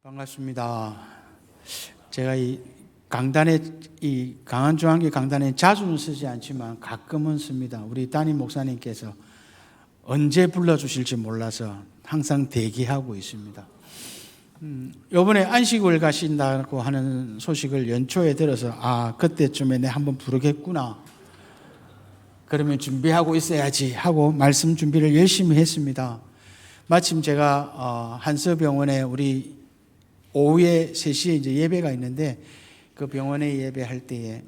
반갑습니다. 제가 이 강한중앙교 강단에 자주는 쓰지 않지만 가끔은 씁니다. 우리 담임 목사님께서 언제 불러주실지 몰라서 항상 대기하고 있습니다. 이번에 안식을 가신다고 하는 소식을 연초에 들어서 그때쯤에 내가 한번 부르겠구나. 그러면 준비하고 있어야지 하고 말씀 준비를 열심히 했습니다. 마침 제가 한서병원에 우리 오후에 3시에 이제 예배가 있는데 그 병원에 예배할 때에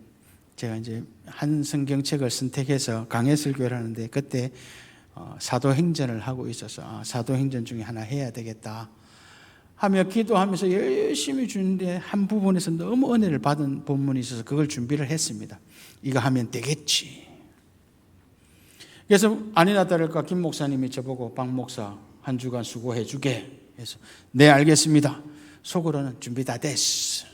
제가 이제 한 성경책을 선택해서 강해 설교를 하는데 그때 사도행전을 하고 있어서 사도행전 중에 하나 해야 되겠다 하며 기도하면서 열심히 주는데 한 부분에서 너무 은혜를 받은 본문이 있어서 그걸 준비를 했습니다. 이거 하면 되겠지. 그래서 아니나 다를까 김 목사님이 저보고 박 목사 한 주간 수고해 주게 해서 네 알겠습니다. 속으로는 준비 다 됐어.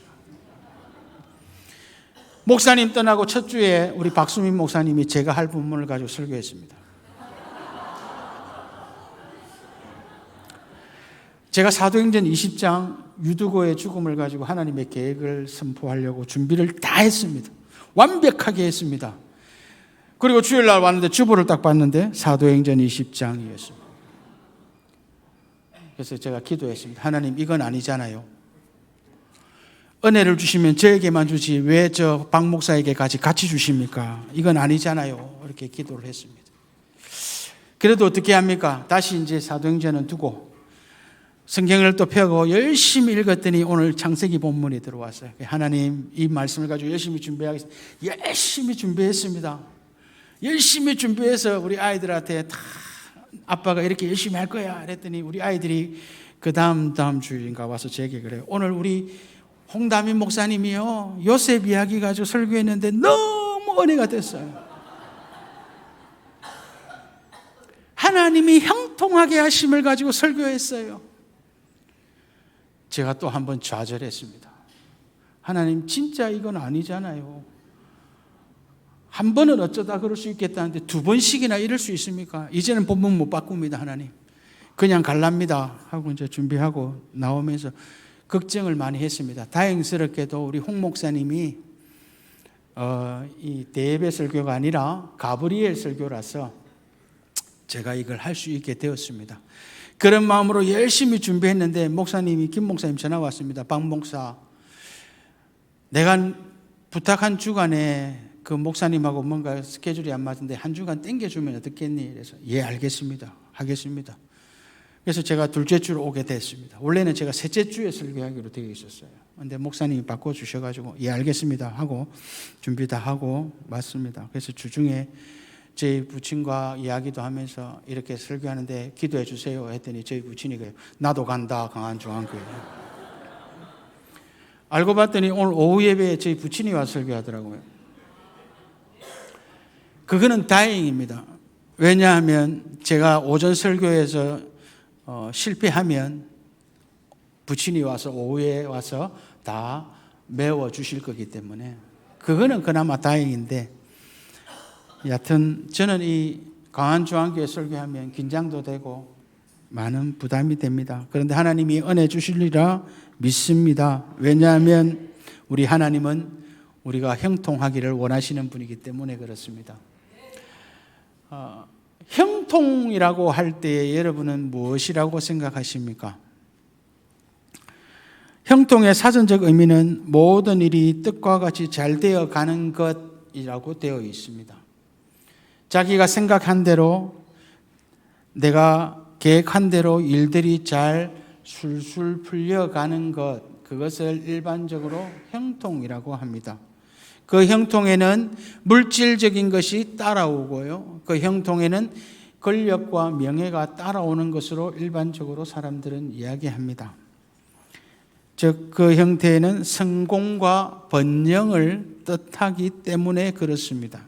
목사님 떠나고 첫 주에 우리 박수민 목사님이 제가 할 본문을 가지고 설교했습니다. 제가 사도행전 20장 유두고의 죽음을 가지고 하나님의 계획을 선포하려고 준비를 다 했습니다. 완벽하게 했습니다. 그리고 주일날 왔는데 주보를 딱 봤는데 사도행전 20장이었습니다. 그래서 제가 기도했습니다. 하나님 이건 아니잖아요. 은혜를 주시면 저에게만 주지 왜 저 박 목사에게까지 같이 주십니까? 이건 아니잖아요. 이렇게 기도를 했습니다. 그래도 어떻게 합니까? 다시 이제 사도행전은 두고 성경을 또 펴고 열심히 읽었더니 오늘 창세기 본문이 들어왔어요. 하나님 이 말씀을 가지고 열심히 준비하겠습니다. 열심히 준비했습니다. 열심히 준비해서 우리 아이들한테 다 아빠가 이렇게 열심히 할 거야 그랬더니 우리 아이들이 그 다음 주일인가 와서 제게 그래요. 오늘 우리 홍담인 목사님이요 요셉 이야기 가지고 설교했는데 너무 은혜가 됐어요. 하나님이 형통하게 하심을 가지고 설교했어요. 제가 또 한번 좌절했습니다. 하나님 진짜 이건 아니잖아요. 한 번은 어쩌다 그럴 수 있겠다는데 2번씩이나 이럴 수 있습니까? 이제는 본문 못 바꿉니다. 하나님 그냥 갈랍니다 하고 이제 준비하고 나오면서 걱정을 많이 했습니다. 다행스럽게도 우리 홍 목사님이 이 대예배 설교가 아니라 가브리엘 설교라서 제가 이걸 할 수 있게 되었습니다. 그런 마음으로 열심히 준비했는데 김 목사님 전화 왔습니다. 박 목사 내가 부탁한 주간에 그 목사님하고 뭔가 스케줄이 안 맞는데 한 주간 땡겨주면 어떻겠니? 그래서 예 알겠습니다. 하겠습니다. 그래서 제가 둘째 주로 오게 됐습니다. 원래는 제가 셋째 주에 설교하기로 되어 있었어요. 그런데 목사님이 바꿔주셔가지고 예 알겠습니다 하고 준비 다 하고 왔습니다. 그래서 주중에 저희 부친과 이야기도 하면서 이렇게 설교하는데 기도해 주세요 했더니 저희 부친이 그래요. 나도 간다 강한중앙교회. 알고 봤더니 오늘 오후 예배에 저희 부친이 와서 설교하더라고요. 그거는 다행입니다. 왜냐하면 제가 오전 설교에서 실패하면 부친이 와서 오후에 와서 다 메워주실 거기 때문에 그거는 그나마 다행인데 여하튼 저는 이 강한중앙교회 설교하면 긴장도 되고 많은 부담이 됩니다. 그런데 하나님이 은혜 주시리라 믿습니다. 왜냐하면 우리 하나님은 우리가 형통하기를 원하시는 분이기 때문에 그렇습니다. 형통이라고 할 때 여러분은 무엇이라고 생각하십니까? 형통의 사전적 의미는 모든 일이 뜻과 같이 잘 되어 가는 것이라고 되어 있습니다. 자기가 생각한 대로 내가 계획한 대로 일들이 잘 술술 풀려가는 것, 그것을 일반적으로 형통이라고 합니다. 그 형통에는 물질적인 것이 따라오고요. 그 형통에는 권력과 명예가 따라오는 것으로 일반적으로 사람들은 이야기합니다. 즉, 그 형태에는 성공과 번영을 뜻하기 때문에 그렇습니다.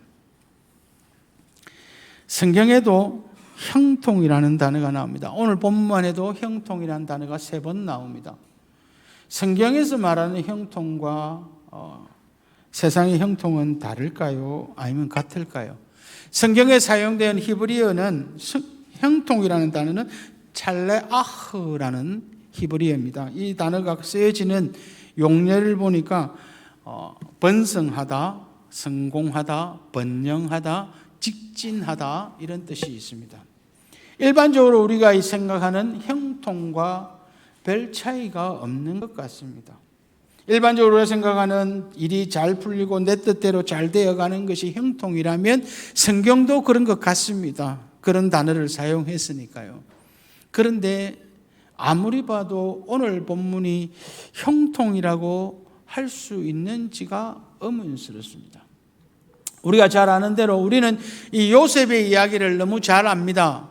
성경에도 형통이라는 단어가 나옵니다. 오늘 본문만 해도 형통이라는 단어가 3번 나옵니다. 성경에서 말하는 형통과 세상의 형통은 다를까요? 아니면 같을까요? 성경에 사용된 히브리어는 형통이라는 단어는 찰레아흐라는 히브리어입니다. 이 단어가 쓰여지는 용례를 보니까 번성하다, 성공하다, 번영하다, 직진하다 이런 뜻이 있습니다. 일반적으로 우리가 생각하는 형통과 별 차이가 없는 것 같습니다. 일반적으로 생각하는 일이 잘 풀리고 내 뜻대로 잘 되어가는 것이 형통이라면 성경도 그런 것 같습니다. 그런 단어를 사용했으니까요. 그런데 아무리 봐도 오늘 본문이 형통이라고 할 수 있는지가 의문스럽습니다. 우리가 잘 아는 대로 우리는 이 요셉의 이야기를 너무 잘 압니다.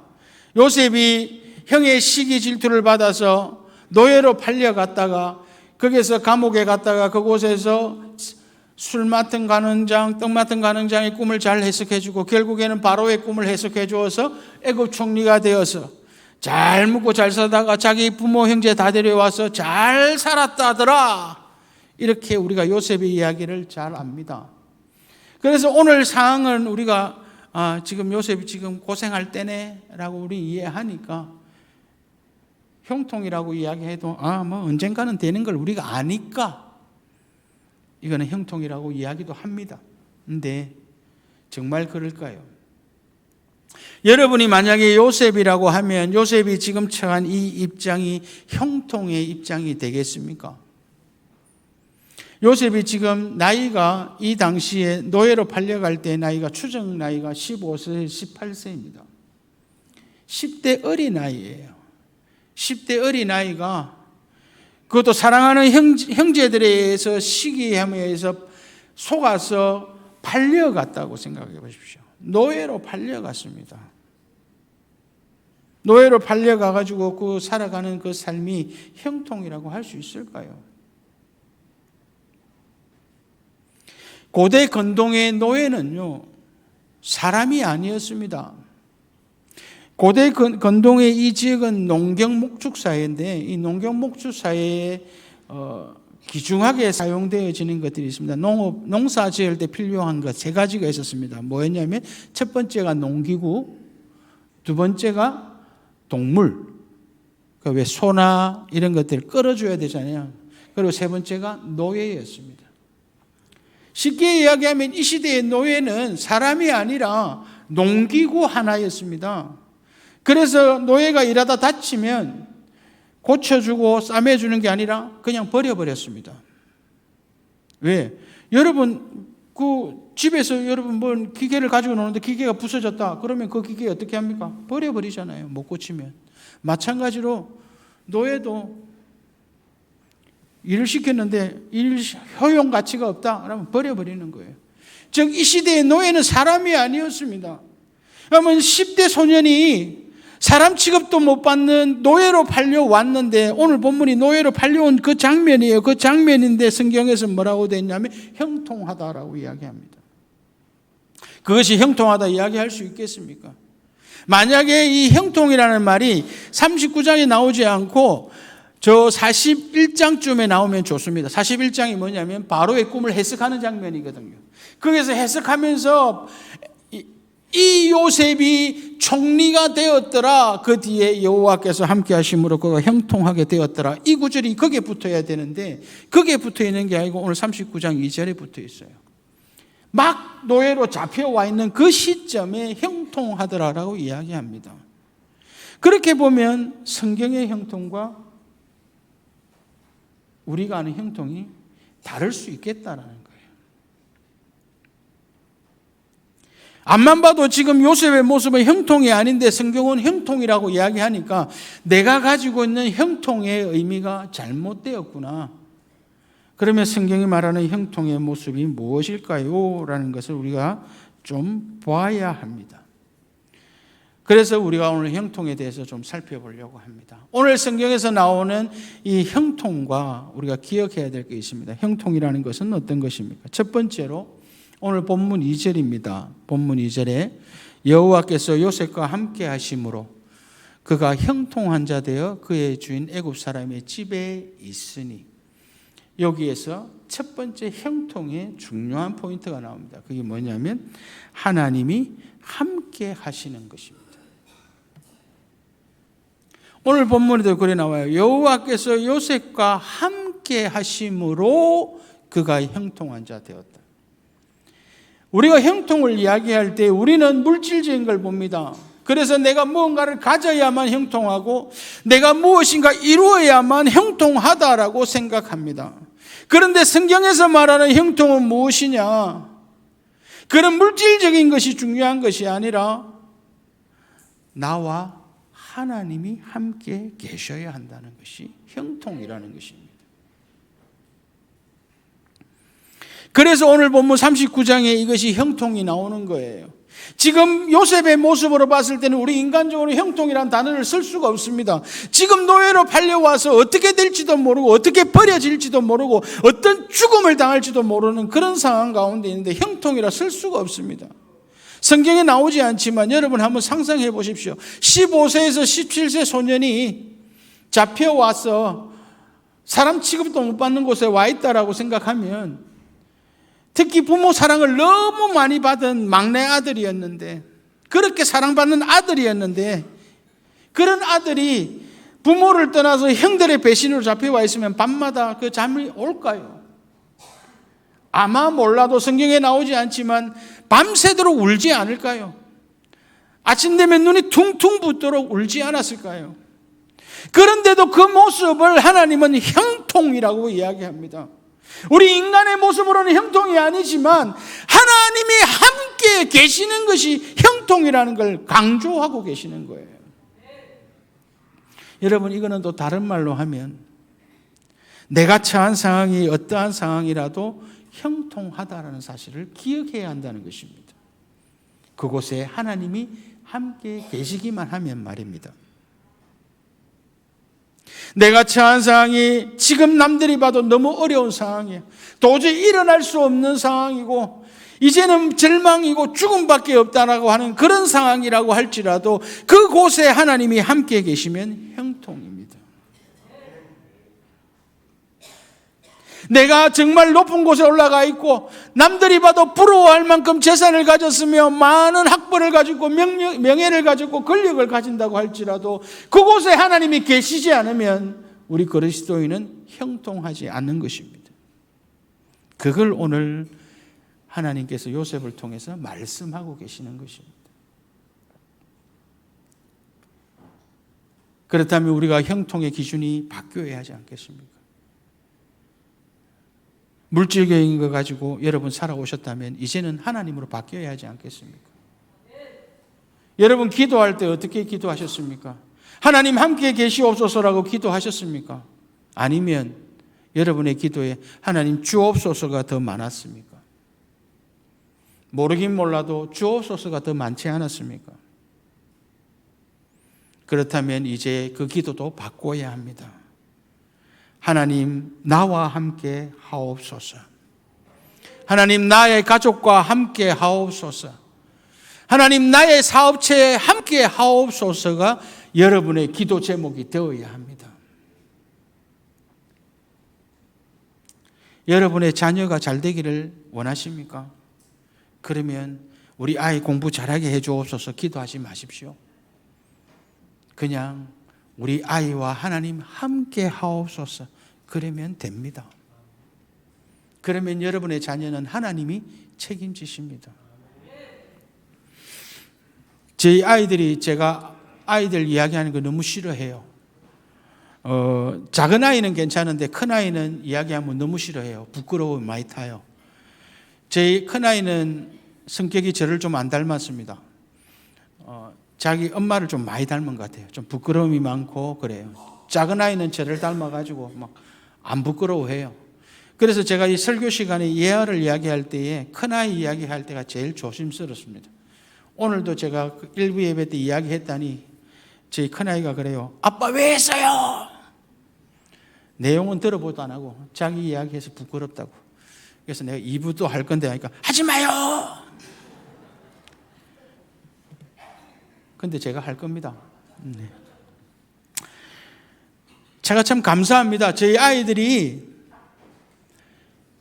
요셉이 형의 시기 질투를 받아서 노예로 팔려갔다가 거기서 감옥에 갔다가 그곳에서 술 맡은 가늠장, 떡 맡은 가늠장의 꿈을 잘 해석해주고 결국에는 바로의 꿈을 해석해 주어서 애굽 총리가 되어서 잘 먹고 잘 살다가 자기 부모 형제 다 데려와서 잘 살았다더라. 이렇게 우리가 요셉의 이야기를 잘 압니다. 그래서 오늘 상황은 우리가 지금 요셉이 지금 고생할 때네라고 우리 이해하니까 형통이라고 이야기해도 뭐 언젠가는 되는 걸 우리가 아니까 이거는 형통이라고 이야기도 합니다. 근데 정말 그럴까요? 여러분이 만약에 요셉이라고 하면 요셉이 지금 처한 이 입장이 형통의 입장이 되겠습니까? 요셉이 지금 나이가 이 당시에 노예로 팔려갈 때 나이가 추정 나이가 15세, 18세입니다. 10대 어린아이예요. 10대 어린아이가 그것도 사랑하는 형제들에 의해서 시기함에 의해서 속아서 팔려갔다고 생각해 보십시오. 노예로 팔려갔습니다. 노예로 팔려가가지고 그 살아가는 그 삶이 형통이라고 할 수 있을까요? 고대 건동의 노예는요, 사람이 아니었습니다. 고대 건동의 이 지역은 농경 목축 사회인데 이 농경 목축 사회에 귀중하게 사용되어지는 것들이 있습니다. 농사 지을 때 필요한 것 세 가지가 있었습니다. 뭐였냐면 첫 번째가 농기구, 두 번째가 동물, 왜 소나 이런 것들을 끌어줘야 되잖아요. 그리고 세 번째가 노예였습니다. 쉽게 이야기하면 이 시대의 노예는 사람이 아니라 농기구 하나였습니다. 그래서 노예가 일하다 다치면 고쳐주고 싸매주는 게 아니라 그냥 버려버렸습니다. 왜? 여러분 집에서 여러분 뭐 기계를 가지고 노는데 기계가 부서졌다. 그러면 그 기계 어떻게 합니까? 버려버리잖아요. 못 고치면. 마찬가지로 노예도 일을 시켰는데 일 효용 가치가 없다. 그러면 버려버리는 거예요. 즉 이 시대의 노예는 사람이 아니었습니다. 그러면 10대 소년이 사람 취급도 못 받는 노예로 팔려왔는데 오늘 본문이 노예로 팔려온 그 장면이에요. 그 장면인데 성경에서 뭐라고 되어 있냐면 형통하다라고 이야기합니다. 그것이 형통하다 이야기할 수 있겠습니까? 만약에 이 형통이라는 말이 39장에 나오지 않고 저 41장쯤에 나오면 좋습니다. 41장이 뭐냐면 바로의 꿈을 해석하는 장면이거든요. 거기서 해석하면서 이 요셉이 총리가 되었더라. 그 뒤에 여호와께서 함께 하심으로 그가 형통하게 되었더라. 이 구절이 거기에 붙어야 되는데 거기에 붙어 있는 게 아니고 오늘 39장 2절에 붙어 있어요. 막 노예로 잡혀와 있는 그 시점에 형통하더라라고 이야기합니다. 그렇게 보면 성경의 형통과 우리가 아는 형통이 다를 수 있겠다라는 거예요. 앞만 봐도 지금 요셉의 모습은 형통이 아닌데 성경은 형통이라고 이야기하니까 내가 가지고 있는 형통의 의미가 잘못되었구나. 그러면 성경이 말하는 형통의 모습이 무엇일까요? 라는 것을 우리가 좀 봐야 합니다. 그래서 우리가 오늘 형통에 대해서 좀 살펴보려고 합니다. 오늘 성경에서 나오는 이 형통과 우리가 기억해야 될 게 있습니다. 형통이라는 것은 어떤 것입니까? 첫 번째로 오늘 본문 2절입니다. 본문 2절에 여호와께서 요셉과 함께 하심으로 그가 형통한 자 되어 그의 주인 애굽 사람의 집에 있으니, 여기에서 첫 번째 형통의 중요한 포인트가 나옵니다. 그게 뭐냐면 하나님이 함께 하시는 것입니다. 오늘 본문에도 그래 나와요. 여호와께서 요셉과 함께 하심으로 그가 형통한 자 되었다. 우리가 형통을 이야기할 때 우리는 물질적인 걸 봅니다. 그래서 내가 무언가를 가져야만 형통하고 내가 무엇인가 이루어야만 형통하다라고 생각합니다. 그런데 성경에서 말하는 형통은 무엇이냐? 그런 물질적인 것이 중요한 것이 아니라 나와 하나님이 함께 계셔야 한다는 것이 형통이라는 것입니다. 그래서 오늘 본문 39장에 이것이 형통이 나오는 거예요. 지금 요셉의 모습으로 봤을 때는 우리 인간적으로 형통이라는 단어를 쓸 수가 없습니다. 지금 노예로 팔려와서 어떻게 될지도 모르고 어떻게 버려질지도 모르고 어떤 죽음을 당할지도 모르는 그런 상황 가운데 있는데 형통이라 쓸 수가 없습니다. 성경에 나오지 않지만 여러분 한번 상상해 보십시오. 15세에서 17세 소년이 잡혀와서 사람 취급도 못 받는 곳에 와 있다라고 생각하면, 특히 부모 사랑을 너무 많이 받은 막내 아들이었는데, 그렇게 사랑받는 아들이었는데, 그런 아들이 부모를 떠나서 형들의 배신으로 잡혀와 있으면 밤마다 그 잠이 올까요? 아마 몰라도 성경에 나오지 않지만 밤새도록 울지 않을까요? 아침 되면 눈이 퉁퉁 붓도록 울지 않았을까요? 그런데도 그 모습을 하나님은 형통이라고 이야기합니다. 우리 인간의 모습으로는 형통이 아니지만 하나님이 함께 계시는 것이 형통이라는 걸 강조하고 계시는 거예요. 여러분, 이거는 또 다른 말로 하면 내가 처한 상황이 어떠한 상황이라도 형통하다라는 사실을 기억해야 한다는 것입니다. 그곳에 하나님이 함께 계시기만 하면 말입니다. 내가 처한 상황이 지금 남들이 봐도 너무 어려운 상황이에요. 도저히 일어날 수 없는 상황이고 이제는 절망이고 죽음밖에 없다라고 하는 그런 상황이라고 할지라도 그곳에 하나님이 함께 계시면 형통입니다. 내가 정말 높은 곳에 올라가 있고 남들이 봐도 부러워할 만큼 재산을 가졌으며 많은 학벌을 가지고 명예를 가지고 권력을 가진다고 할지라도 그곳에 하나님이 계시지 않으면 우리 그리스도인은 형통하지 않는 것입니다. 그걸 오늘 하나님께서 요셉을 통해서 말씀하고 계시는 것입니다. 그렇다면 우리가 형통의 기준이 바뀌어야 하지 않겠습니까? 물질적인 거 가지고 여러분 살아오셨다면 이제는 하나님으로 바뀌어야 하지 않겠습니까? 여러분 기도할 때 어떻게 기도하셨습니까? 하나님 함께 계시옵소서라고 기도하셨습니까? 아니면 여러분의 기도에 하나님 주옵소서가 더 많았습니까? 모르긴 몰라도 주옵소서가 더 많지 않았습니까? 그렇다면 이제 그 기도도 바꿔야 합니다. 하나님 나와 함께 하옵소서. 하나님 나의 가족과 함께 하옵소서. 하나님 나의 사업체에 함께 하옵소서가 여러분의 기도 제목이 되어야 합니다. 여러분의 자녀가 잘 되기를 원하십니까? 그러면 우리 아이 공부 잘하게 해주옵소서 기도하지 마십시오. 그냥 우리 아이와 하나님 함께 하옵소서 그러면 됩니다. 그러면 여러분의 자녀는 하나님이 책임지십니다. 저희 아이들이 제가 아이들 이야기하는 거 너무 싫어해요. 작은 아이는 괜찮은데 큰 아이는 이야기하면 너무 싫어해요. 부끄러워 많이 타요. 저희 큰 아이는 성격이 저를 좀 안 닮았습니다. 자기 엄마를 좀 많이 닮은 것 같아요. 좀 부끄러움이 많고 그래요. 작은 아이는 저를 닮아가지고 막 안 부끄러워해요. 그래서 제가 이 설교 시간에 예화를 이야기할 때에 큰아이 이야기할 때가 제일 조심스럽습니다. 오늘도 제가 일부 예배 때 이야기했더니 저희 큰아이가 그래요. 아빠 왜 했어요? 내용은 들어보도 안 하고 자기 이야기해서 부끄럽다고. 그래서 내가 2부도 할 건데 하니까 하지 마요. 근데 제가 할 겁니다. 네. 제가 참 감사합니다. 저희 아이들이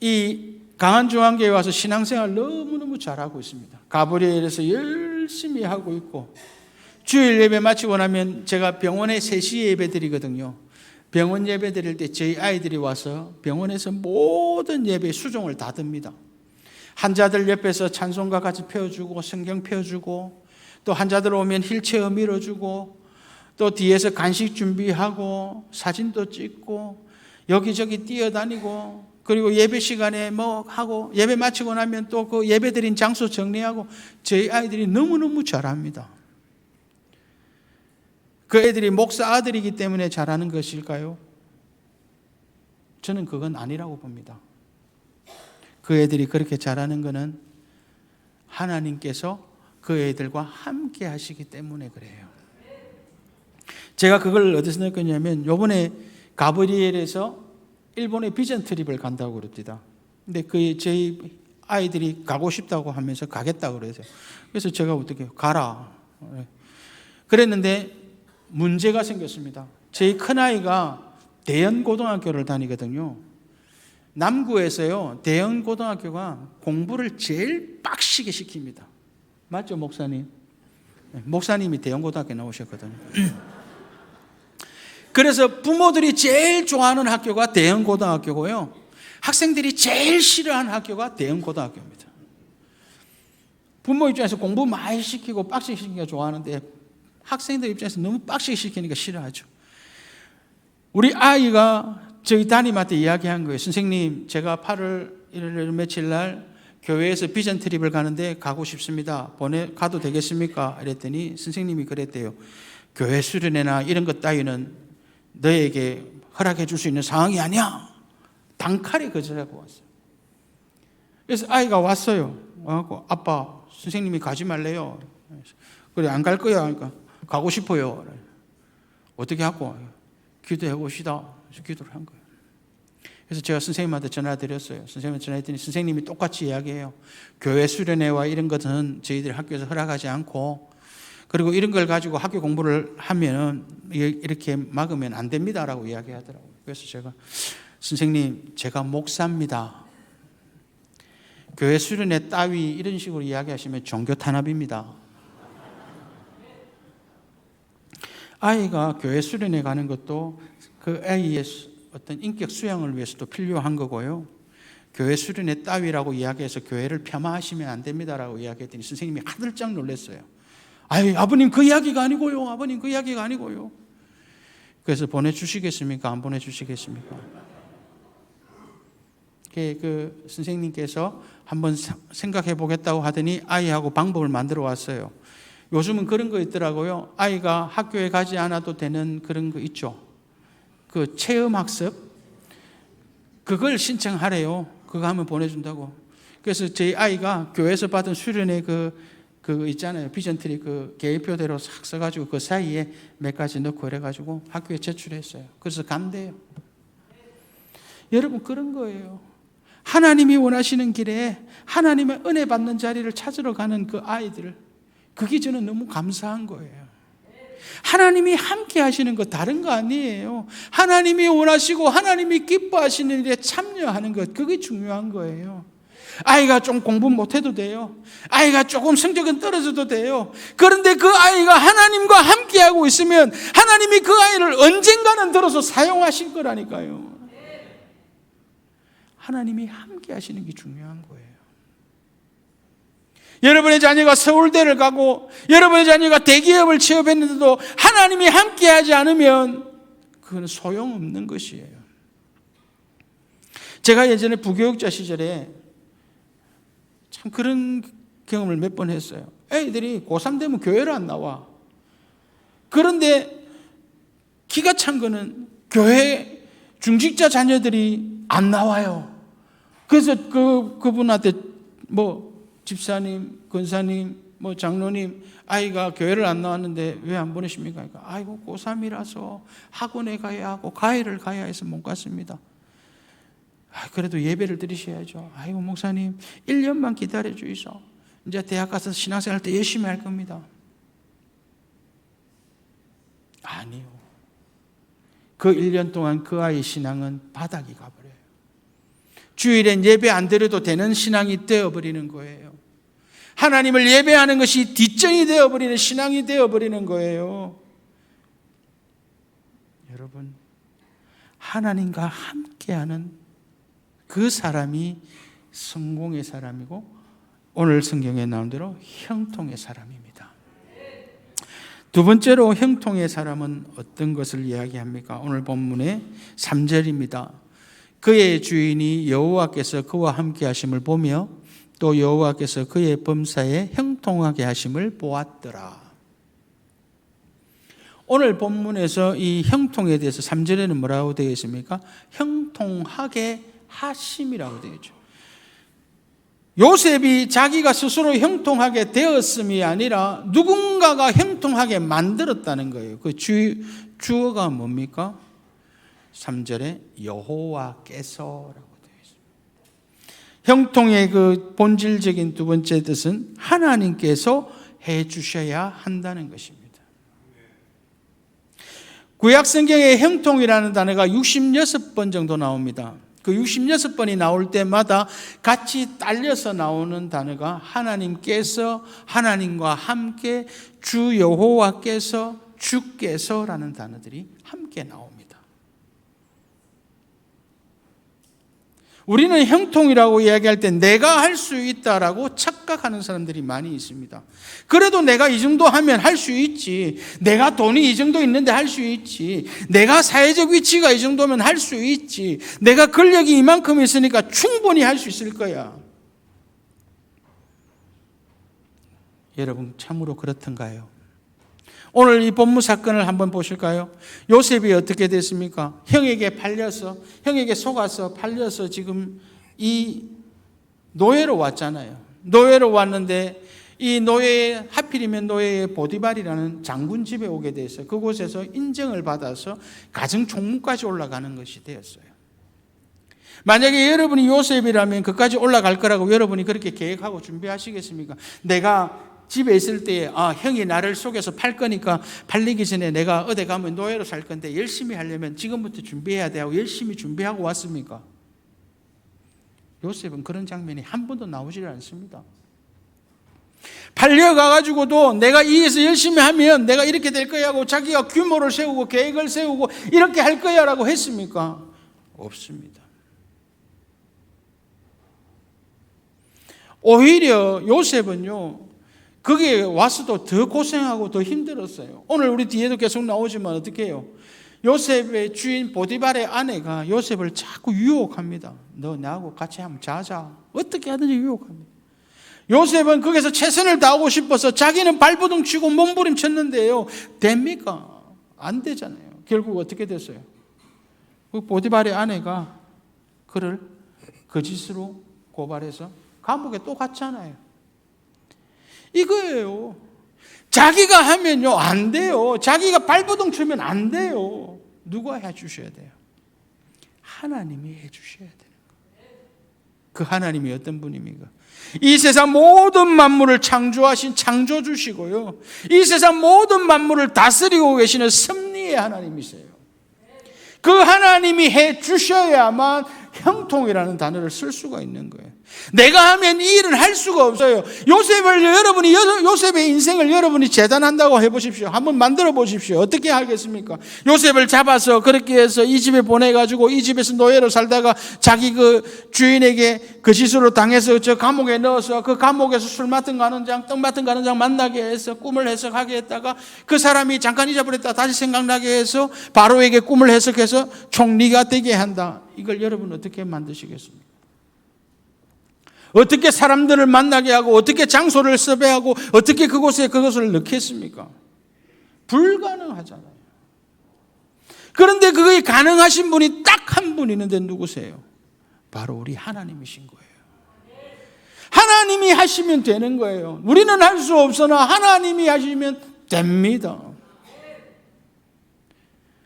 이 강한중앙교회에 와서 신앙생활 너무너무 잘하고 있습니다. 가브리엘에서 열심히 하고 있고 주일 예배 마치고 나면 제가 병원에 3시에 예배 드리거든요. 병원 예배 드릴 때 저희 아이들이 와서 병원에서 모든 예배 수종을 다 듭니다. 환자들 옆에서 찬송가 같이 펴주고 성경 펴주고, 또 환자들 오면 휠체어 밀어주고, 또 뒤에서 간식 준비하고 사진도 찍고 여기저기 뛰어다니고, 그리고 예배 시간에 뭐 하고 예배 마치고 나면 또 그 예배 드린 장소 정리하고. 저희 아이들이 너무너무 잘합니다. 그 애들이 목사 아들이기 때문에 잘하는 것일까요? 저는 그건 아니라고 봅니다. 그 애들이 그렇게 잘하는 것은 하나님께서 그 애들과 함께 하시기 때문에 그래요. 제가 그걸 어디서 느꼈냐면, 요번에 가브리엘에서 일본에 비전 트립을 간다고 그럽니다. 근데 저희 아이들이 가고 싶다고 하면서 가겠다고 그러세요. 그래서 제가 어떻게 가라 그랬는데 문제가 생겼습니다. 저희 큰아이가 대연고등학교를 다니거든요. 남구에서요, 대연고등학교가 공부를 제일 빡시게 시킵니다. 맞죠, 목사님? 목사님이 대연고등학교 나오셨거든요. 그래서 부모들이 제일 좋아하는 학교가 대연고등학교고요, 학생들이 제일 싫어하는 학교가 대연고등학교입니다. 부모 입장에서 공부 많이 시키고 빡시게 시키기가 좋아하는데, 학생들 입장에서 너무 빡시게 시키니까 싫어하죠. 우리 아이가 저희 담임한테 이야기한 거예요. 선생님, 제가 8월 1일 며칠 날 교회에서 비전 트립을 가는데 가고 싶습니다. 가도 되겠습니까? 이랬더니 선생님이 그랬대요. 교회 수련회나 이런 것 따위는 너에게 허락해 줄 수 있는 상황이 아니야. 단칼에 거절하고 왔어요. 그래서 아이가 왔어요. 와서 아빠, 선생님이 가지 말래요. 그래, 안 갈 거야. 그러니까 가고 싶어요. 어떻게 하고? 기도해 봅시다. 그래서 기도를 한 거예요. 그래서 제가 선생님한테 전화드렸어요. 선생님한테 전화했더니 선생님이 똑같이 이야기해요. 교회 수련회와 이런 것은 저희들이 학교에서 허락하지 않고, 그리고 이런 걸 가지고 학교 공부를 하면 이렇게 막으면 안 됩니다라고 이야기하더라고요. 그래서 제가, 선생님, 제가 목사입니다. 교회 수련회 따위 이런 식으로 이야기하시면 종교 탄압입니다. 아이가 교회 수련회 가는 것도 그 아이의 어떤 인격 수양을 위해서도 필요한 거고요. 교회 수련회 따위라고 이야기해서 교회를 폄하하시면 안 됩니다라고 이야기했더니 선생님이 하들짝 놀랐어요. 아버님 그 이야기가 아니고요. 아버님 그 이야기가 아니고요. 그래서 보내주시겠습니까? 안 보내주시겠습니까? 그 선생님께서 한번 생각해 보겠다고 하더니 아이하고 방법을 만들어 왔어요. 요즘은 그런 거 있더라고요. 아이가 학교에 가지 않아도 되는 그런 거 있죠. 그 체험학습, 그걸 신청하래요. 그거 하면 보내준다고. 그래서 저희 아이가 교회에서 받은 수련회 그거 있잖아요. 비전 트리 그 계획표대로 싹 써가지고 그 사이에 몇 가지 넣고 그래가지고 학교에 제출했어요. 그래서 간대요. 여러분, 그런 거예요. 하나님이 원하시는 길에 하나님의 은혜 받는 자리를 찾으러 가는 그 아이들, 그게 저는 너무 감사한 거예요. 하나님이 함께 하시는 거 다른 거 아니에요. 하나님이 원하시고 하나님이 기뻐하시는 일에 참여하는 것, 그게 중요한 거예요. 아이가 좀 공부 못해도 돼요. 아이가 조금 성적은 떨어져도 돼요. 그런데 그 아이가 하나님과 함께하고 있으면 하나님이 그 아이를 언젠가는 들어서 사용하실 거라니까요. 하나님이 함께 하시는 게 중요한 거예요. 여러분의 자녀가 서울대를 가고 여러분의 자녀가 대기업을 취업했는데도 하나님이 함께하지 않으면 그건 소용없는 것이에요. 제가 예전에 부교육자 시절에 참 그런 경험을 몇 번 했어요. 애들이 고3 되면 교회를 안 나와. 그런데 기가 찬 거는 교회 중직자 자녀들이 안 나와요. 그래서 그분한테 집사님, 권사님, 장로님, 아이가 교회를 안 나왔는데 왜 안 보내십니까? 그러니까 아이고 고3이라서 학원에 가야 하고 과외를 가야 해서 못 갔습니다. 그래도 예배를 드리셔야죠. 아이고 목사님 1년만 기다려 주이소. 이제 대학 가서 신앙생활 때 열심히 할 겁니다. 아니요. 그 1년 동안 그 아이의 신앙은 바닥이 가버려요. 주일엔 예배 안 드려도 되는 신앙이 되어버리는 거예요. 하나님을 예배하는 것이 뒷전이 되어버리는 신앙이 되어버리는 거예요. 여러분, 하나님과 함께하는 그 사람이 성공의 사람이고 오늘 성경에 나온 대로 형통의 사람입니다. 두 번째로 형통의 사람은 어떤 것을 이야기합니까? 오늘 본문의 3절입니다. 그의 주인이 여호와께서 그와 함께 하심을 보며 또 여호와께서 그의 범사에 형통하게 하심을 보았더라. 오늘 본문에서 이 형통에 대해서 3절에는 뭐라고 되어 있습니까? 형통하게 하심이라고 되어 있죠. 요셉이 자기가 스스로 형통하게 되었음이 아니라 누군가가 형통하게 만들었다는 거예요. 그 주어가 뭡니까? 3절에 여호와께서라고 되어 있습니다. 형통의 그 본질적인 두 번째 뜻은 하나님께서 해 주셔야 한다는 것입니다. 구약 성경에 형통이라는 단어가 66번 정도 나옵니다. 그 66번이 나올 때마다 같이 딸려서 나오는 단어가 하나님께서, 하나님과 함께, 주 여호와께서, 주께서라는 단어들이 함께 나옵니다. 우리는 형통이라고 이야기할 때 내가 할 수 있다라고 착각하는 사람들이 많이 있습니다. 그래도 내가 이 정도 하면 할 수 있지. 내가 돈이 이 정도 있는데 할 수 있지. 내가 사회적 위치가 이 정도면 할 수 있지. 내가 권력이 이만큼 있으니까 충분히 할 수 있을 거야. 여러분, 참으로 그렇던가요? 오늘 이 본문 사건을 한번 보실까요? 요셉이 어떻게 됐습니까? 형에게 속아서 팔려서 지금 이 노예로 왔잖아요. 노예로 왔는데 이 노예, 하필이면 노예의 보디발이라는 장군 집에 오게 돼서 그곳에서 인정을 받아서 가정 총무까지 올라가는 것이 되었어요. 만약에 여러분이 요셉이라면 그까지 올라갈 거라고 여러분이 그렇게 계획하고 준비하시겠습니까? 내가 집에 있을 때 형이 나를 속여서 팔 거니까 팔리기 전에 내가 어디 가면 노예로 살 건데 열심히 하려면 지금부터 준비해야 돼 하고 열심히 준비하고 왔습니까? 요셉은 그런 장면이 한 번도 나오질 않습니다. 팔려가가지고도 내가 이에서 열심히 하면 내가 이렇게 될 거야 하고 자기가 규모를 세우고 계획을 세우고 이렇게 할 거야 라고 했습니까? 없습니다. 오히려 요셉은요, 거기에 와서도 더 고생하고 더 힘들었어요. 오늘 우리 뒤에도 계속 나오지만 어떻게 해요? 요셉의 주인 보디발의 아내가 요셉을 자꾸 유혹합니다. 너 나하고 같이 한번 자자. 어떻게 하든지 유혹합니다. 요셉은 거기서 최선을 다하고 싶어서 자기는 발버둥 치고 몸부림쳤는데요. 됩니까? 안 되잖아요. 결국 어떻게 됐어요? 그 보디발의 아내가 그를 거짓으로 고발해서 감옥에 또 갔잖아요. 이거예요. 자기가 하면요 안 돼요. 자기가 발버둥 치면 안 돼요. 누가 해주셔야 돼요? 하나님이 해주셔야 되는 거예요. 그 하나님이 어떤 분입니까? 이 세상 모든 만물을 창조하신 창조주시고요, 이 세상 모든 만물을 다스리고 계시는 섭리의 하나님이세요. 그 하나님이 해주셔야만 형통이라는 단어를 쓸 수가 있는 거예요. 내가 하면 이 일은 할 수가 없어요. 요셉의 인생을 여러분이 재단한다고 해보십시오. 한번 만들어 보십시오. 어떻게 하겠습니까? 요셉을 잡아서 그렇게 해서 이 집에 보내가지고 이 집에서 노예로 살다가 자기 그 주인에게 거짓으로 당해서 저 감옥에 넣어서 그 감옥에서 술 맡은 가는 장, 떡 맡은 가는 장 만나게 해서 꿈을 해석하게 했다가 그 사람이 잠깐 잊어버렸다 다시 생각나게 해서 바로에게 꿈을 해석해서 총리가 되게 한다. 이걸 여러분 어떻게 만드시겠습니까? 어떻게 사람들을 만나게 하고 어떻게 장소를 섭외하고 어떻게 그곳에 그것을 넣겠습니까? 불가능하잖아요. 그런데 그게 가능하신 분이 딱 한 분 있는데 누구세요? 바로 우리 하나님이신 거예요. 하나님이 하시면 되는 거예요. 우리는 할 수 없으나 하나님이 하시면 됩니다.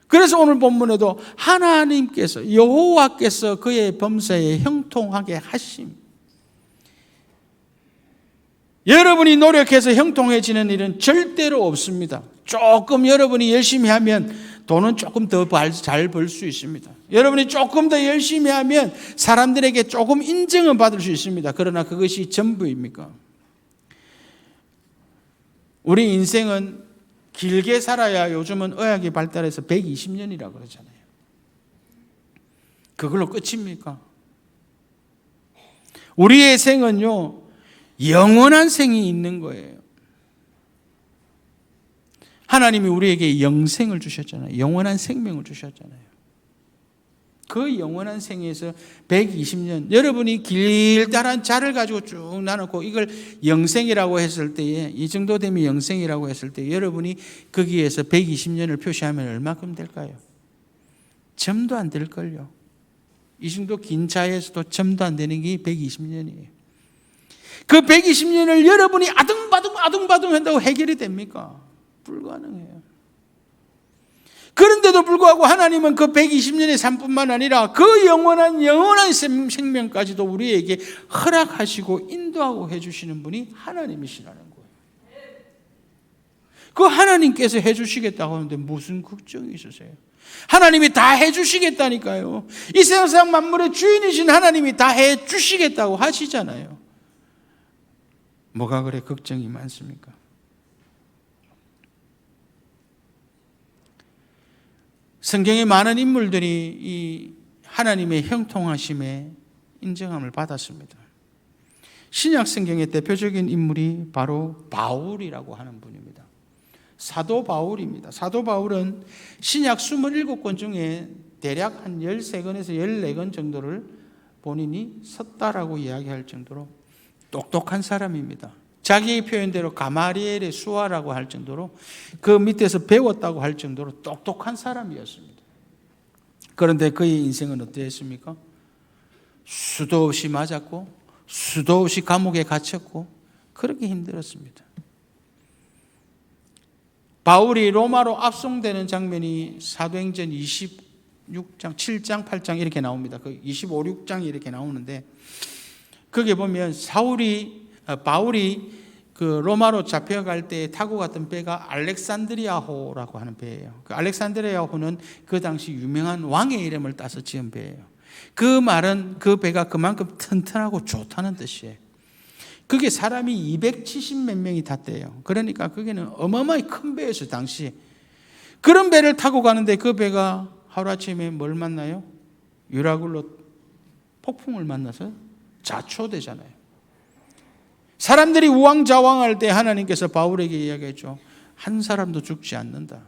그래서 오늘 본문에도 하나님께서, 여호와께서 그의 범사에 형통하게 하심. 여러분이 노력해서 형통해지는 일은 절대로 없습니다. 조금 여러분이 열심히 하면 돈은 조금 더 잘 벌 수 있습니다. 여러분이 조금 더 열심히 하면 사람들에게 조금 인정은 받을 수 있습니다. 그러나 그것이 전부입니까? 우리 인생은 길게 살아야 요즘은 의학이 발달해서 120년이라고 그러잖아요. 그걸로 끝입니까? 우리의 생은요, 영원한 생이 있는 거예요. 하나님이 우리에게 영생을 주셨잖아요. 영원한 생명을 주셨잖아요. 그 영원한 생에서 120년, 여러분이 길다란 자를 가지고 쭉 나누고 이걸 영생이라고 했을 때에, 이 정도 되면 영생이라고 했을 때 여러분이 거기에서 120년을 표시하면 얼마큼 될까요? 점도 안 될걸요. 이 정도 긴 자에서도 점도 안 되는 게 120년이에요. 그 120년을 여러분이 아둥바둥 한다고 해결이 됩니까? 불가능해요. 그런데도 불구하고 하나님은 그 120년의 삶뿐만 아니라 그 영원한 생명까지도 우리에게 허락하시고 인도하고 해주시는 분이 하나님이시라는 거예요. 그 하나님께서 해주시겠다고 하는데 무슨 걱정이 있으세요? 하나님이 다 해주시겠다니까요. 이 세상 만물의 주인이신 하나님이 다 해주시겠다고 하시잖아요. 뭐가 그래 걱정이 많습니까? 성경의 많은 인물들이 이 하나님의 형통하심에 인정함을 받았습니다. 신약 성경의 대표적인 인물이 바로 바울이라고 하는 분입니다. 사도 바울입니다. 사도 바울은 신약 27권 중에 대략 한 13권에서 14권 정도를 본인이 썼다라고 이야기할 정도로 똑똑한 사람입니다. 자기 표현대로 가마리엘의 수하라고 할 정도로 그 밑에서 배웠다고 할 정도로 똑똑한 사람이었습니다. 그런데 그의 인생은 어땠습니까? 수도 없이 맞았고 수도 없이 감옥에 갇혔고 그렇게 힘들었습니다. 바울이 로마로 압송되는 장면이 사도행전 26장, 7장, 8장 이렇게 나옵니다. 그 25, 6장이 이렇게 나오는데 거기에 보면 바울이 그 로마로 잡혀갈 때 타고 갔던 배가 알렉산드리아호라고 하는 배예요. 그 알렉산드리아호는 그 당시 유명한 왕의 이름을 따서 지은 배예요. 그 말은 그 배가 그만큼 튼튼하고 좋다는 뜻이에요. 그게 사람이 270몇 명이 탔대요. 그러니까 그게는 어마어마하게 큰 배였어요, 당시. 그런 배를 타고 가는데 그 배가 하루아침에 뭘 만나요? 유라굴로 폭풍을 만나서 자초되잖아요. 사람들이 우왕좌왕할 때 하나님께서 바울에게 이야기했죠. 한 사람도 죽지 않는다.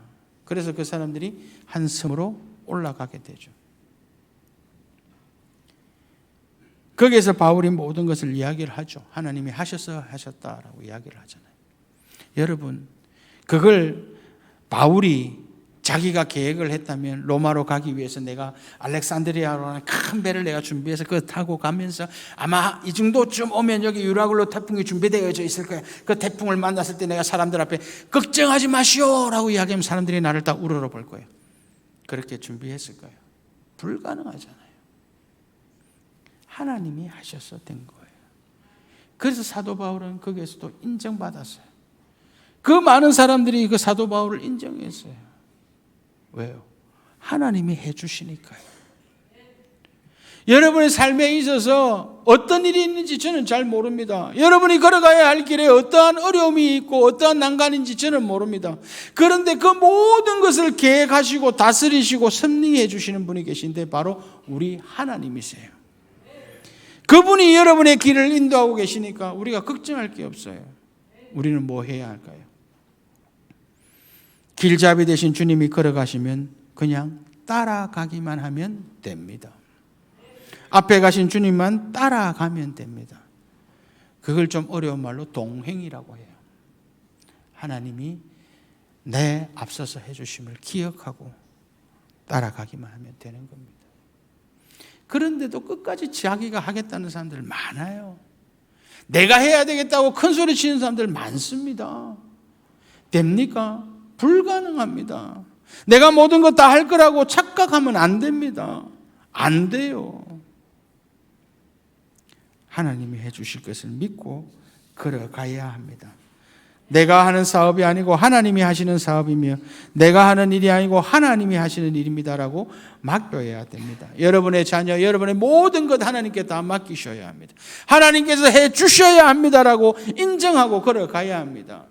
그래서 그 사람들이 한 섬으로 올라가게 되죠. 거기에서 바울이 모든 것을 이야기를 하죠. 하나님이 하셔서 하셨다라고 이야기를 하잖아요. 여러분, 그걸 바울이 자기가 계획을 했다면 로마로 가기 위해서 내가 알렉산드리아로 큰 배를 내가 준비해서 그거 타고 가면서 아마 이 정도쯤 오면 여기 유라굴로 태풍이 준비되어져 있을 거야. 그 태풍을 만났을 때 내가 사람들 앞에 걱정하지 마시오라고 이야기하면 사람들이 나를 다 우러러볼 거예요. 그렇게 준비했을 거예요. 불가능하잖아요. 하나님이 하셔서 된 거예요. 그래서 사도 바울은 거기에서도 인정받았어요. 그 많은 사람들이 그 사도 바울을 인정했어요. 왜요? 하나님이 해주시니까요. 여러분의 삶에 있어서 어떤 일이 있는지 저는 잘 모릅니다. 여러분이 걸어가야 할 길에 어떠한 어려움이 있고 어떠한 난관인지 저는 모릅니다. 그런데 그 모든 것을 계획하시고 다스리시고 섭리해 주시는 분이 계신데 바로 우리 하나님이세요. 그분이 여러분의 길을 인도하고 계시니까 우리가 걱정할 게 없어요. 우리는 뭐 해야 할까요? 길잡이 되신 주님이 걸어가시면 그냥 따라가기만 하면 됩니다. 앞에 가신 주님만 따라가면 됩니다. 그걸 좀 어려운 말로 동행이라고 해요. 하나님이 내 앞서서 해주심을 기억하고 따라가기만 하면 되는 겁니다. 그런데도 끝까지 자기가 하겠다는 사람들 많아요. 내가 해야 되겠다고 큰 소리 치는 사람들 많습니다. 됩니까? 불가능합니다. 내가 모든 것 다 할 거라고 착각하면 안 됩니다. 안 돼요. 하나님이 해주실 것을 믿고 걸어가야 합니다. 내가 하는 사업이 아니고 하나님이 하시는 사업이며 내가 하는 일이 아니고 하나님이 하시는 일입니다라고 맡겨야 됩니다. 여러분의 자녀, 여러분의 모든 것 하나님께 다 맡기셔야 합니다. 하나님께서 해 주셔야 합니다라고 인정하고 걸어가야 합니다.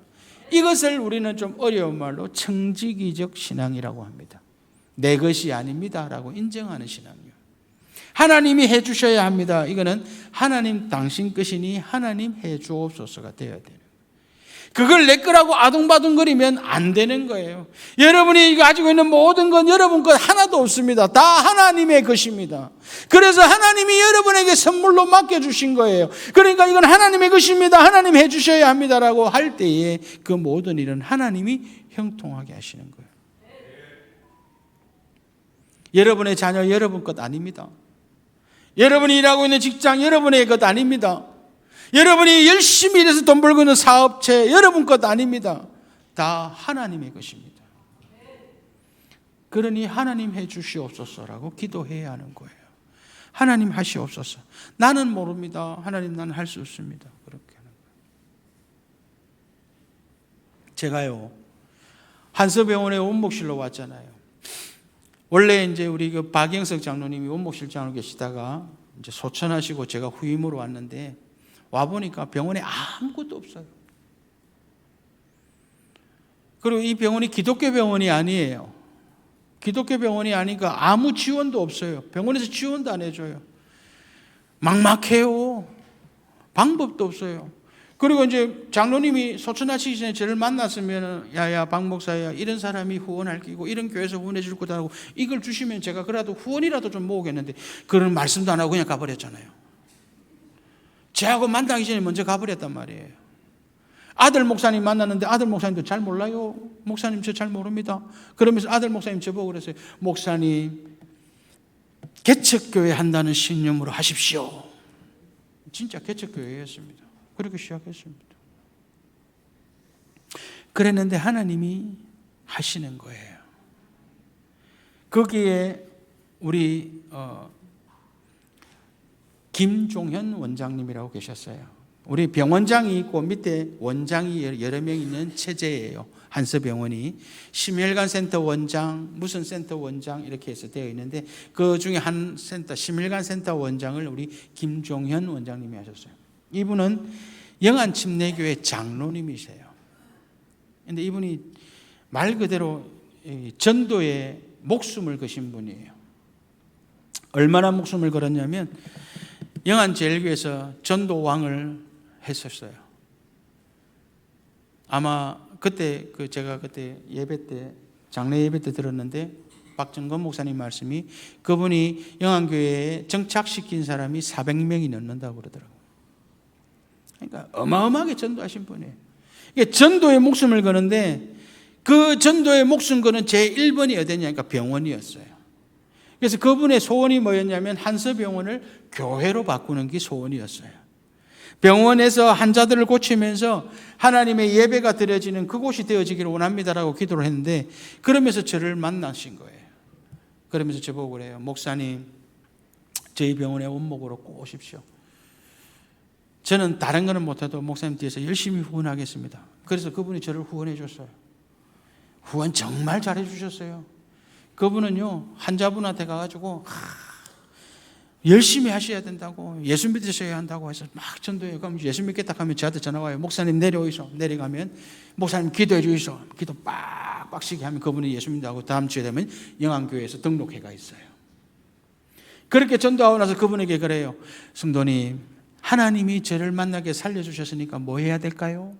이것을 우리는 좀 어려운 말로 청지기적 신앙이라고 합니다. 내 것이 아닙니다라고 인정하는 신앙이요. 하나님이 해 주셔야 합니다. 이거는 하나님 당신 것이니 하나님 해 주옵소서가 되어야 돼요. 그걸 내 거라고 아둥바둥거리면 안 되는 거예요. 여러분이 가지고 있는 모든 건 여러분 것 하나도 없습니다. 다 하나님의 것입니다. 그래서 하나님이 여러분에게 선물로 맡겨주신 거예요. 그러니까 이건 하나님의 것입니다. 하나님 해주셔야 합니다라고 할 때에 그 모든 일은 하나님이 형통하게 하시는 거예요. 여러분의 자녀 여러분 것 아닙니다. 여러분이 일하고 있는 직장 여러분의 것 아닙니다. 여러분이 열심히 일해서 돈 벌고 있는 사업체 여러분 것 아닙니다. 다 하나님의 것입니다. 그러니 하나님 해 주시옵소서라고 기도해야 하는 거예요. 하나님 하시옵소서. 나는 모릅니다. 하나님 나는 할 수 없습니다. 그렇게 하는 거예요. 제가요 한서병원에 원목실로 왔잖아요. 원래 이제 우리 그 박영석 장로님이 원목실장으로 계시다가 이제 소천하시고 제가 후임으로 왔는데 와보니까 병원에 아무것도 없어요. 그리고 이 병원이 기독교 병원이 아니에요. 기독교 병원이 아니니까 아무 지원도 없어요. 병원에서 지원도 안 해줘요. 막막해요. 방법도 없어요. 그리고 이제 장로님이 소천하시기 전에 저를 만났으면 야야 박 목사야 이런 사람이 후원할 끼고 이런 교회에서 후원해 줄 거다라고 이걸 주시면 제가 그래도 후원이라도 좀 모으겠는데 그런 말씀도 안 하고 그냥 가버렸잖아요. 저하고 만나기 전에 먼저 가버렸단 말이에요. 아들 목사님 만났는데 아들 목사님도 잘 몰라요. 목사님 저 잘 모릅니다. 그러면서 아들 목사님 저보고 그랬어요. 목사님 개척교회 한다는 신념으로 하십시오. 진짜 개척교회였습니다. 그렇게 시작했습니다. 그랬는데 하나님이 하시는 거예요. 거기에 우리 김종현 원장님이라고 계셨어요. 우리 병원장이 있고 밑에 원장이 여러 명 있는 체제예요. 한서병원이 심혈관 센터 원장, 무슨 센터 원장 이렇게 해서 되어 있는데 그 중에 한 센터 심혈관 센터 원장을 우리 김종현 원장님이 하셨어요. 이분은 영안침례교회 장로님이세요. 그런데 이분이 말 그대로 전도에 목숨을 거신 분이에요. 얼마나 목숨을 걸었냐면 영안제일교회에서 전도왕을 했었어요. 아마 그때 제가 그때 예배 때 장례 예배 때 들었는데 박정건 목사님 말씀이 그분이 영안교회에 정착시킨 사람이 400명이 넘는다고 그러더라고요. 그러니까 어마어마하게 전도하신 분이에요. 전도에 목숨을 거는데 그 전도에 목숨 거는 제1번이 어디냐니까 병원이었어요. 그래서 그분의 소원이 뭐였냐면 한서병원을 교회로 바꾸는 게 소원이었어요. 병원에서 환자들을 고치면서 하나님의 예배가 드려지는 그곳이 되어지기를 원합니다라고 기도를 했는데 그러면서 저를 만나신 거예요. 그러면서 저보고 그래요. 목사님 저희 병원에 원목으로 꼭 오십시오. 저는 다른 거는 못해도 목사님 뒤에서 열심히 후원하겠습니다. 그래서 그분이 저를 후원해 줬어요. 후원 정말 잘해 주셨어요. 그분은요 환자분한테 가가지고 열심히 하셔야 된다고 예수 믿으셔야 한다고 해서 막 전도해요. 그럼 예수 믿겠다 하면 저한테 전화 와요. 목사님 내려오이소. 내려가면 목사님 기도해 주이소. 기도 빡빡시게 하면 그분이 예수 믿는다고 다음 주에 되면 영안교회에서 등록회가 있어요. 그렇게 전도하고 나서 그분에게 그래요. 성도님 하나님이 저를 만나게 살려주셨으니까 뭐 해야 될까요?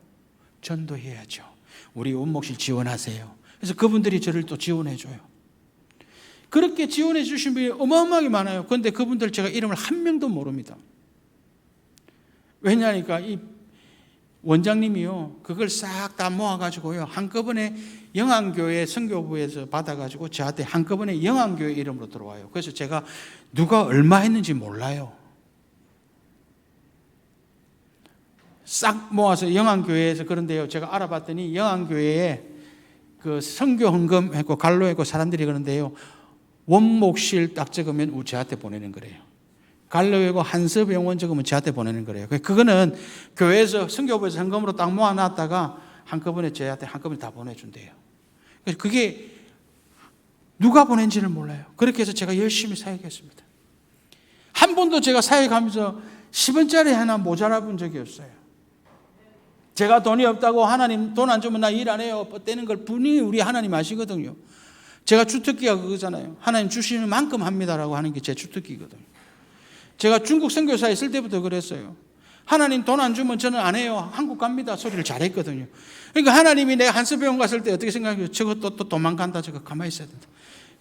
전도해야죠. 우리 원목실 지원하세요. 그래서 그분들이 저를 또 지원해줘요. 그렇게 지원해 주신 분이 어마어마하게 많아요. 그런데 그분들 제가 이름을 한 명도 모릅니다. 왜냐니까 이 원장님이요 그걸 싹 다 모아가지고요 한꺼번에 영안교회 선교부에서 받아가지고 저한테 한꺼번에 영안교회 이름으로 들어와요. 그래서 제가 누가 얼마 했는지 몰라요. 싹 모아서 영안교회에서 그런데요 제가 알아봤더니 영안교회에 그 선교 헌금 했고 갈로 했고 사람들이 그런데요 원목실 딱 적으면 저한테 보내는 거래요. 갈로하고 한서병원 적으면 저한테 보내는 거래요. 그거는 교회에서 선교부에서 헌금으로 딱 모아놨다가 한꺼번에 저한테 한꺼번에 다 보내준대요. 그래서 그게 누가 보낸지를 몰라요. 그렇게 해서 제가 열심히 사역했습니다. 한 번도 제가 사역하면서 10원짜리 하나 모자라 본 적이 없어요. 제가 돈이 없다고 하나님 돈 안 주면 나 일 안 해요 떼는 걸 분명히 우리 하나님 아시거든요. 제가 주특기가 그거잖아요. 하나님 주시는 만큼 합니다라고 하는 게 제 주특기거든요. 제가 중국 선교사에 있을 때부터 그랬어요. 하나님 돈 안 주면 저는 안 해요. 한국 갑니다 소리를 잘했거든요. 그러니까 하나님이 내가 한스병원 갔을 때 어떻게 생각해요? 저것도 또 도망간다. 저거 가만히 있어야 된다.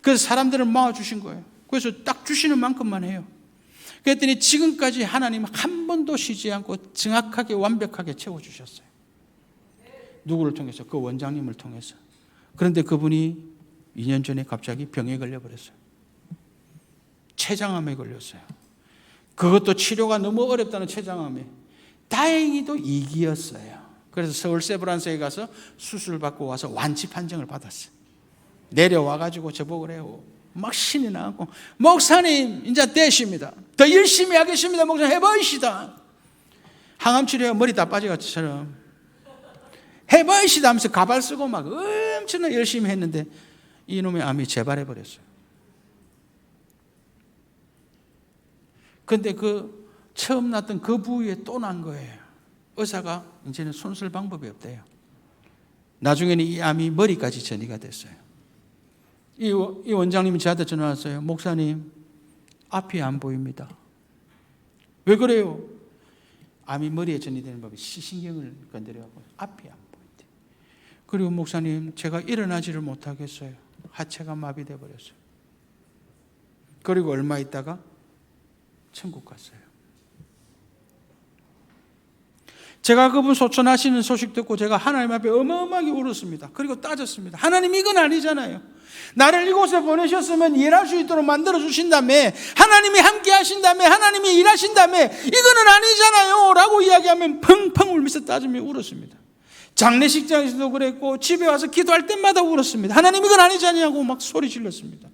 그래서 사람들을 모아주신 거예요. 그래서 딱 주시는 만큼만 해요. 그랬더니 지금까지 하나님은 한 번도 쉬지 않고 정확하게 완벽하게 채워주셨어요. 누구를 통해서? 그 원장님을 통해서. 그런데 그분이 2년 전에 갑자기 병에 걸려버렸어요. 췌장암에 걸렸어요. 그것도 치료가 너무 어렵다는 췌장암에. 다행히도 2기였어요. 그래서 서울 세브란스에 가서 수술 받고 와서 완치 판정을 받았어요. 내려와가지고 저보고 그래요. 막 신이 나고 목사님 이제 되십니다. 더 열심히 하겠습니다. 목사님 해보이시다. 항암 치료에 머리 다 빠져가처럼 해보이시다 하면서 가발 쓰고 막 엄청나게 열심히 했는데 이놈의 암이 재발해버렸어요. 근데 그 처음 났던 그 부위에 또 난 거예요. 의사가 이제는 손 쓸 방법이 없대요. 나중에는 이 암이 머리까지 전이가 됐어요. 이 원장님이 저한테 전화 왔어요. 목사님, 앞이 안 보입니다. 왜 그래요? 암이 머리에 전이되는 법이 시신경을 건드려갖고 앞이 안 보인대. 그리고 목사님, 제가 일어나지를 못하겠어요. 하체가 마비돼 버렸어요. 그리고 얼마 있다가 천국 갔어요. 제가 그분 소천하시는 소식 듣고 제가 하나님 앞에 어마어마하게 울었습니다. 그리고 따졌습니다. 하나님 이건 아니잖아요. 나를 이곳에 보내셨으면 일할 수 있도록 만들어 주신다며, 하나님이 함께 하신다며, 하나님이 일하신다며, 이거는 아니잖아요 라고 이야기하면 펑펑 울면서 따지며 울었습니다. 장례식장에서도 그랬고 집에 와서 기도할 때마다 울었습니다. 하나님 이건 아니잖냐고 막 소리 질렀습니다.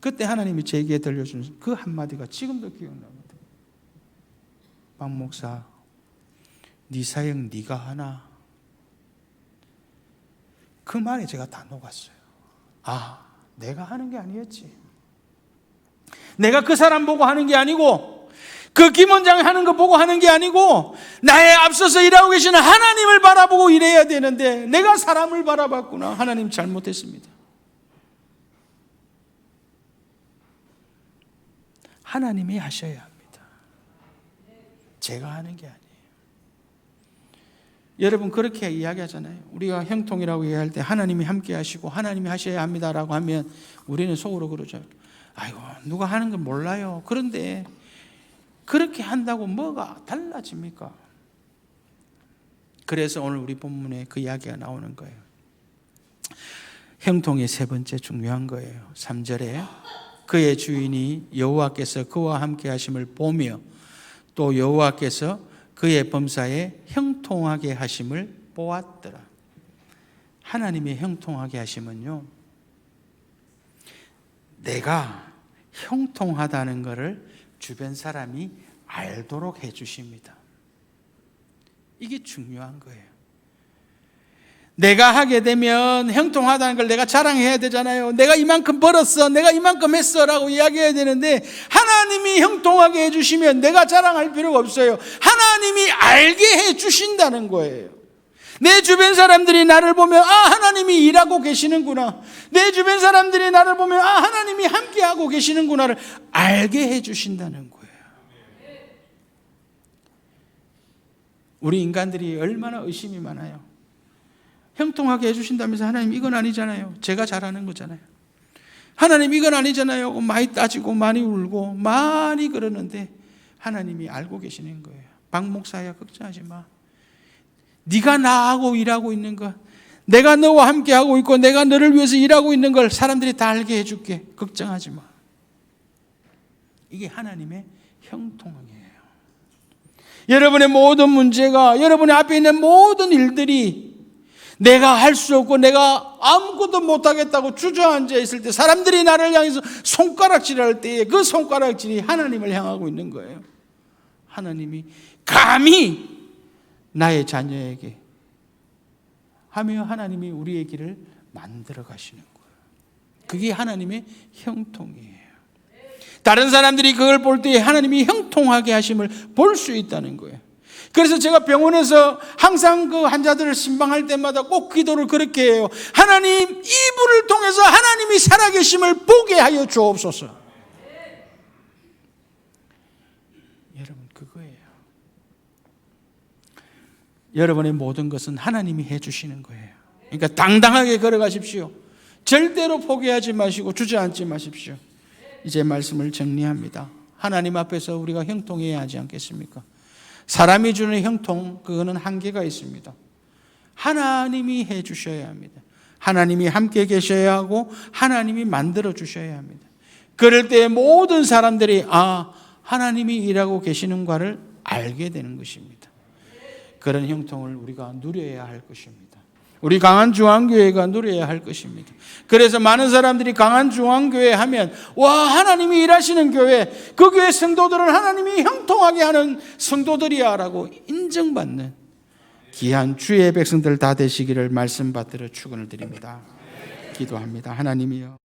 그때 하나님이 제게 들려준 그 한마디가 지금도 기억납니다. 박 목사, 네 사역 네가 하나. 그 말에 제가 다 녹았어요. 아, 내가 하는 게 아니었지. 내가 그 사람 보고 하는 게 아니고, 그 김 원장이 하는 거 보고 하는 게 아니고, 나의 앞서서 일하고 계시는 하나님을 바라보고 일해야 되는데 내가 사람을 바라봤구나. 하나님 잘못했습니다. 하나님이 하셔야 합니다. 제가 하는 게 아니에요. 여러분 그렇게 이야기하잖아요. 우리가 형통이라고 이야기할 때 하나님이 함께 하시고 하나님이 하셔야 합니다라고 하면 우리는 속으로 그러죠. 아이고 누가 하는 건 몰라요. 그런데 그렇게 한다고 뭐가 달라집니까? 그래서 오늘 우리 본문에 그 이야기가 나오는 거예요. 형통의 세 번째 중요한 거예요. 3절에 그의 주인이 여호와께서 그와 함께 하심을 보며 또 여호와께서 그의 범사에 형통하게 하심을 보았더라. 하나님의 형통하게 하심은요, 내가 형통하다는 것을 주변 사람이 알도록 해주십니다. 이게 중요한 거예요. 내가 하게 되면 형통하다는 걸 내가 자랑해야 되잖아요. 내가 이만큼 벌었어, 내가 이만큼 했어 라고 이야기해야 되는데, 하나님이 형통하게 해주시면 내가 자랑할 필요가 없어요. 하나님이 알게 해주신다는 거예요. 내 주변 사람들이 나를 보면 아 하나님이 일하고 계시는구나, 내 주변 사람들이 나를 보면 아 하나님이 함께하고 계시는구나를 알게 해주신다는 거예요. 우리 인간들이 얼마나 의심이 많아요. 형통하게 해주신다면서 하나님 이건 아니잖아요. 제가 잘하는 거잖아요. 하나님 이건 아니잖아요. 많이 따지고 많이 울고 많이 그러는데 하나님이 알고 계시는 거예요. 박 목사야 걱정하지 마. 네가 나하고 일하고 있는 거, 내가 너와 함께 하고 있고 내가 너를 위해서 일하고 있는 걸 사람들이 다 알게 해줄게. 걱정하지 마. 이게 하나님의 형통함이에요. 여러분의 모든 문제가, 여러분의 앞에 있는 모든 일들이 내가 할 수 없고 내가 아무것도 못하겠다고 주저앉아 있을 때, 사람들이 나를 향해서 손가락질할 때에 그 손가락질이 하나님을 향하고 있는 거예요. 하나님이 감히 나의 자녀에게 하며 하나님이 우리의 길을 만들어 가시는 거예요. 그게 하나님의 형통이에요. 다른 사람들이 그걸 볼 때 하나님이 형통하게 하심을 볼 수 있다는 거예요. 그래서 제가 병원에서 항상 그 환자들을 신방할 때마다 꼭 기도를 그렇게 해요. 하나님, 이분을 통해서 하나님이 살아계심을 보게 하여 주옵소서. 여러분, 그거예요. 여러분의 모든 것은 하나님이 해주시는 거예요. 그러니까 당당하게 걸어가십시오. 절대로 포기하지 마시고 주저앉지 마십시오. 이제 말씀을 정리합니다. 하나님 앞에서 우리가 형통해야 하지 않겠습니까? 사람이 주는 형통, 그거는 한계가 있습니다. 하나님이 해 주셔야 합니다. 하나님이 함께 계셔야 하고 하나님이 만들어 주셔야 합니다. 그럴 때 모든 사람들이 하나님이 일하고 계시는가를 알게 되는 것입니다. 그런 형통을 우리가 누려야 할 것입니다. 우리 강한중앙교회가 누려야 할 것입니다. 그래서 많은 사람들이 강한중앙교회 하면 하나님이 일하시는 교회, 그 교회 성도들은 하나님이 형통하게 하는 성도들이야 라고 인정받는 귀한 주의 백성들 다 되시기를 말씀 받들어 축원을 드립니다. 기도합니다. 하나님이여,